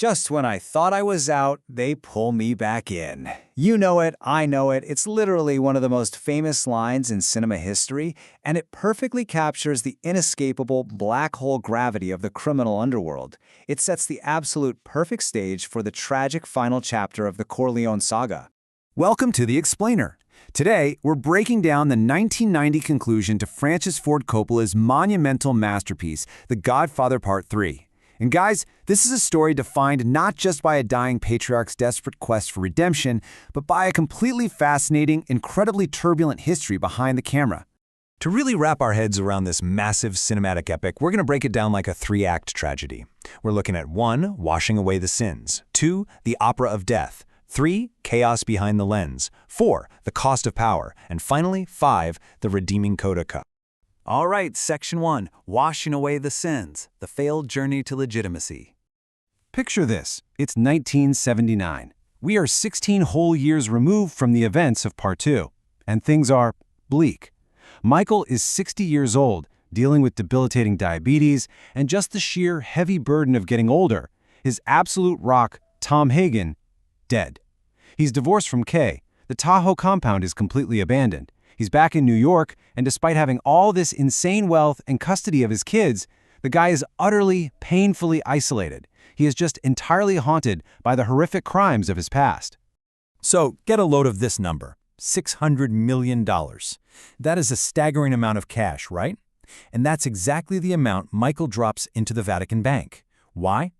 Just when I thought I was out, they pull me back in. You know it, I know it, it's literally one of the most famous lines in cinema history, and it perfectly captures the inescapable black hole gravity of the criminal underworld. It sets the absolute perfect stage for the tragic final chapter of the Corleone saga. Welcome to The Explainer. Today, we're breaking down the 1990 conclusion to Francis Ford Coppola's monumental masterpiece, The Godfather Part 3. And guys, this is a story defined not just by a dying patriarch's desperate quest for redemption, but by a completely fascinating, incredibly turbulent history behind the camera. To really wrap our heads around this massive cinematic epic, we're going to break it down like a three-act tragedy. We're looking at 1. Washing away the sins. 2. The opera of death. 3. Chaos behind the lens. 4. The cost of power. And finally, 5. The redeeming Coda cut. All right, Section 1, Washing Away the Sins, the Failed Journey to Legitimacy. Picture this. It's 1979. We are 16 whole years removed from the events of Part 2, and things are bleak. Michael is 60 years old, dealing with debilitating diabetes and just the sheer heavy burden of getting older. His absolute rock, Tom Hagen, dead. He's divorced from Kay. The Tahoe compound is completely abandoned. He's back in New York, and despite having all this insane wealth and custody of his kids, the guy is utterly, painfully isolated. He is just entirely haunted by the horrific crimes of his past. So, get a load of this number, $600 million. That is a staggering amount of cash, right? And that's exactly the amount Michael drops into the Vatican Bank. Why?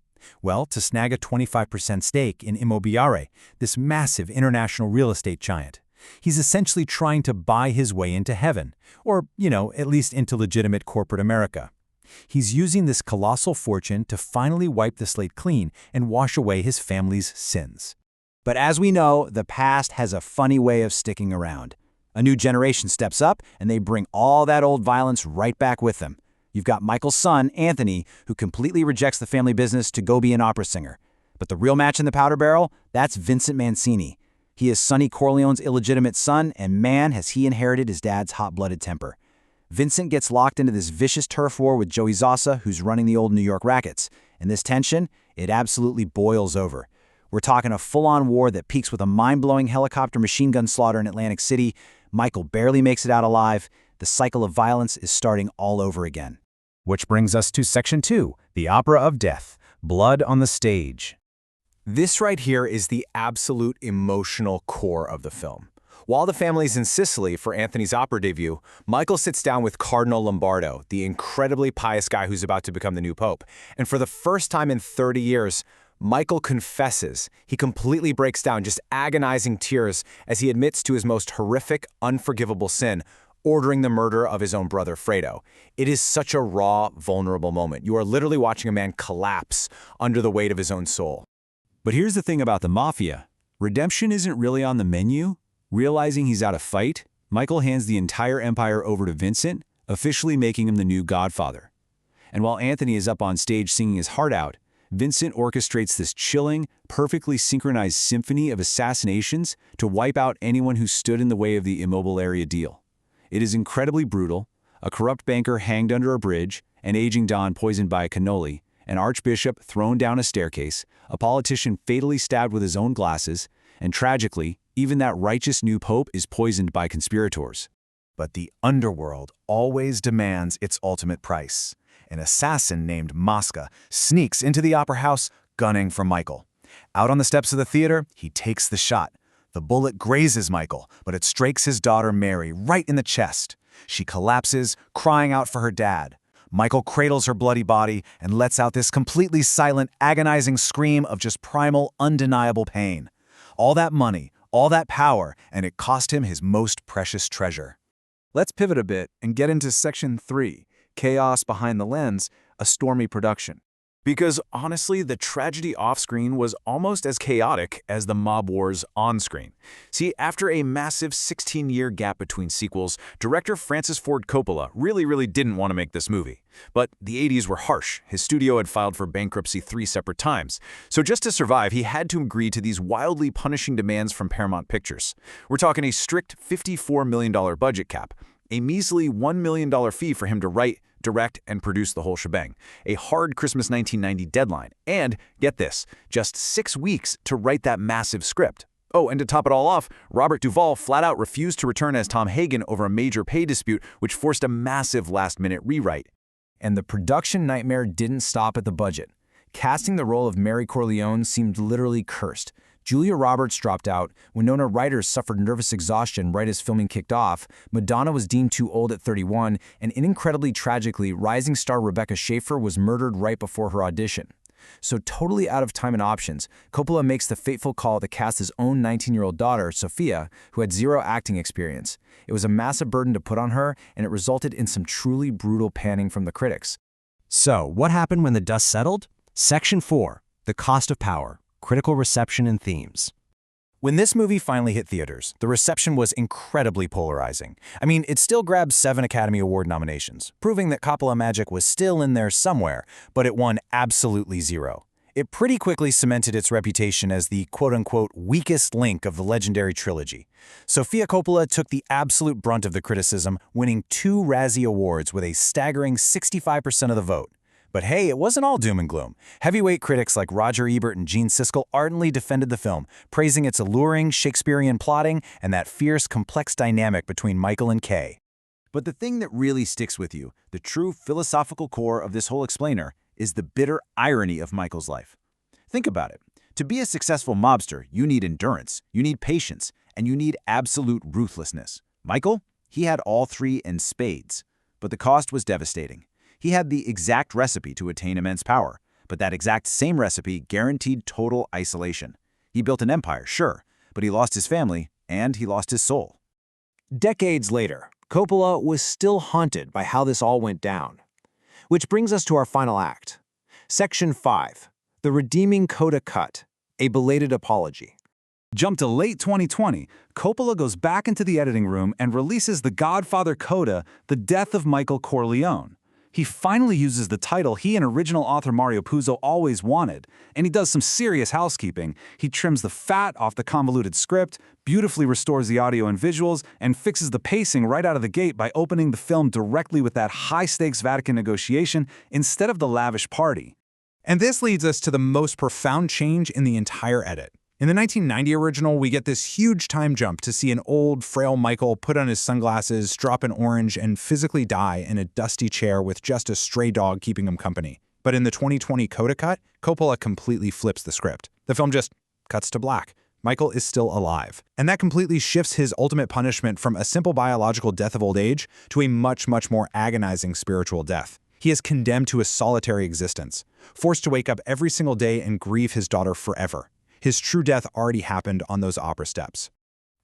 Well, to snag a 25% stake in Immobiliare, this massive international real estate giant. He's essentially trying to buy his way into heaven, or, at least into legitimate corporate America. He's using this colossal fortune to finally wipe the slate clean and wash away his family's sins. But as we know, the past has a funny way of sticking around. A new generation steps up, and they bring all that old violence right back with them. You've got Michael's son, Anthony, who completely rejects the family business to go be an opera singer. But the real match in the powder barrel, that's Vincent Mancini. He is Sonny Corleone's illegitimate son, and man, has he inherited his dad's hot-blooded temper. Vincent gets locked into this vicious turf war with Joey Zaza, who's running the old New York rackets. And this tension, it absolutely boils over. We're talking a full-on war that peaks with a mind-blowing helicopter machine gun slaughter in Atlantic City. Michael barely makes it out alive. The cycle of violence is starting all over again. Which brings us to Section 2, the opera of death, blood on the stage. This right here is the absolute emotional core of the film. While the family's in Sicily for Anthony's opera debut, Michael sits down with Cardinal Lombardo, the incredibly pious guy who's about to become the new pope. And for the first time in 30 years, Michael confesses. He completely breaks down, just agonizing tears, as he admits to his most horrific, unforgivable sin, ordering the murder of his own brother, Fredo. It is such a raw, vulnerable moment. You are literally watching a man collapse under the weight of his own soul. But here's the thing about the mafia. Redemption isn't really on the menu. Realizing he's out of fight, Michael hands the entire empire over to Vincent, officially making him the new Godfather. And while Anthony is up on stage singing his heart out, Vincent orchestrates this chilling, perfectly synchronized symphony of assassinations to wipe out anyone who stood in the way of the Immobiliare deal. It is incredibly brutal: a corrupt banker hanged under a bridge, an aging don poisoned by a cannoli, an archbishop thrown down a staircase, a politician fatally stabbed with his own glasses, and tragically, even that righteous new pope is poisoned by conspirators. But the underworld always demands its ultimate price. An assassin named Mosca sneaks into the opera house, gunning for Michael. Out on the steps of the theater, he takes the shot. The bullet grazes Michael, but it strikes his daughter Mary right in the chest. She collapses, crying out for her dad. Michael cradles her bloody body and lets out this completely silent, agonizing scream of just primal, undeniable pain. All that money, all that power, and it cost him his most precious treasure. Let's pivot a bit and get into Section 3, Chaos Behind the Lens, a stormy production. Because honestly, the tragedy off-screen was almost as chaotic as the mob wars on-screen. See, after a massive 16-year gap between sequels, director Francis Ford Coppola really didn't want to make this movie. But the 80s were harsh. His studio had filed for bankruptcy 3 separate times. So just to survive, he had to agree to these wildly punishing demands from Paramount Pictures. We're talking a strict $54 million budget cap, a measly $1 million fee for him to write, direct, and produce the whole shebang. A hard Christmas 1990 deadline. And, get this, just 6 weeks to write that massive script. Oh, and to top it all off, Robert Duvall flat out refused to return as Tom Hagen over a major pay dispute, which forced a massive last-minute rewrite. And the production nightmare didn't stop at the budget. Casting the role of Mary Corleone seemed literally cursed. Julia Roberts dropped out, Winona Ryder suffered nervous exhaustion right as filming kicked off, Madonna was deemed too old at 31, and incredibly tragically, rising star Rebecca Schaeffer was murdered right before her audition. So totally out of time and options, Coppola makes the fateful call to cast his own 19-year-old daughter, Sofia, who had zero acting experience. It was a massive burden to put on her, and it resulted in some truly brutal panning from the critics. So, what happened when the dust settled? Section 4, The Cost of Power, Critical Reception and Themes. When this movie finally hit theaters, the reception was incredibly polarizing. I mean, it still grabbed 7 Academy Award nominations, proving that Coppola magic was still in there somewhere, but it won absolutely 0. It pretty quickly cemented its reputation as the quote-unquote weakest link of the legendary trilogy. Sofia Coppola took the absolute brunt of the criticism, winning 2 Razzie Awards with a staggering 65% of the vote. But hey, it wasn't all doom and gloom. Heavyweight critics like Roger Ebert and Gene Siskel ardently defended the film, praising its alluring, Shakespearean plotting and that fierce, complex dynamic between Michael and Kay. But the thing that really sticks with you, the true philosophical core of this whole explainer, is the bitter irony of Michael's life. Think about it. To be a successful mobster, you need endurance, you need patience, and you need absolute ruthlessness. Michael, he had all 3 in spades, but the cost was devastating. He had the exact recipe to attain immense power, but that exact same recipe guaranteed total isolation. He built an empire, sure, but he lost his family, and he lost his soul. Decades later, Coppola was still haunted by how this all went down. Which brings us to our final act. Section 5, The Redeeming Coda Cut, A Belated Apology. Jump to late 2020, Coppola goes back into the editing room and releases the Godfather Coda, The Death of Michael Corleone. He finally uses the title he and original author Mario Puzo always wanted, and he does some serious housekeeping. He trims the fat off the convoluted script, beautifully restores the audio and visuals, and fixes the pacing right out of the gate by opening the film directly with that high-stakes Vatican negotiation instead of the lavish party. And this leads us to the most profound change in the entire edit. In the 1990 original, we get this huge time jump to see an old, frail Michael put on his sunglasses, drop an orange, and physically die in a dusty chair with just a stray dog keeping him company. But in the 2020 Coda cut, Coppola completely flips the script. The film just cuts to black. Michael is still alive. And that completely shifts his ultimate punishment from a simple biological death of old age to a much, much more agonizing spiritual death. He is condemned to a solitary existence, forced to wake up every single day and grieve his daughter forever. His true death already happened on those opera steps.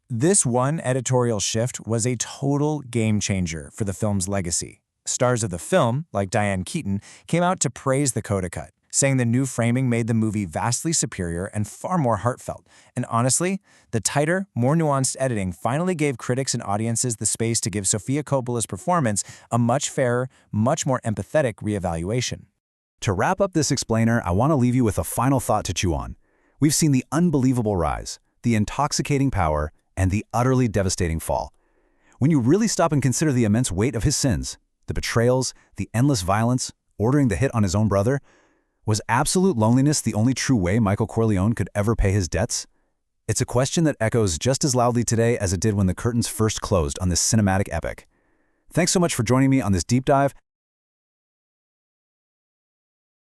This one editorial shift was a total game changer for the film's legacy. Stars of the film, like Diane Keaton, came out to praise the Coda cut, saying the new framing made the movie vastly superior and far more heartfelt. And honestly, the tighter, more nuanced editing finally gave critics and audiences the space to give Sofia Coppola's performance a much fairer, much more empathetic reevaluation. To wrap up this explainer, I want to leave you with a final thought to chew on. We've seen the unbelievable rise, the intoxicating power, and the utterly devastating fall. When you really stop and consider the immense weight of his sins, the betrayals, the endless violence, ordering the hit on his own brother, was absolute loneliness the only true way Michael Corleone could ever pay his debts? It's a question that echoes just as loudly today as it did when the curtains first closed on this cinematic epic. Thanks so much for joining me on this deep dive,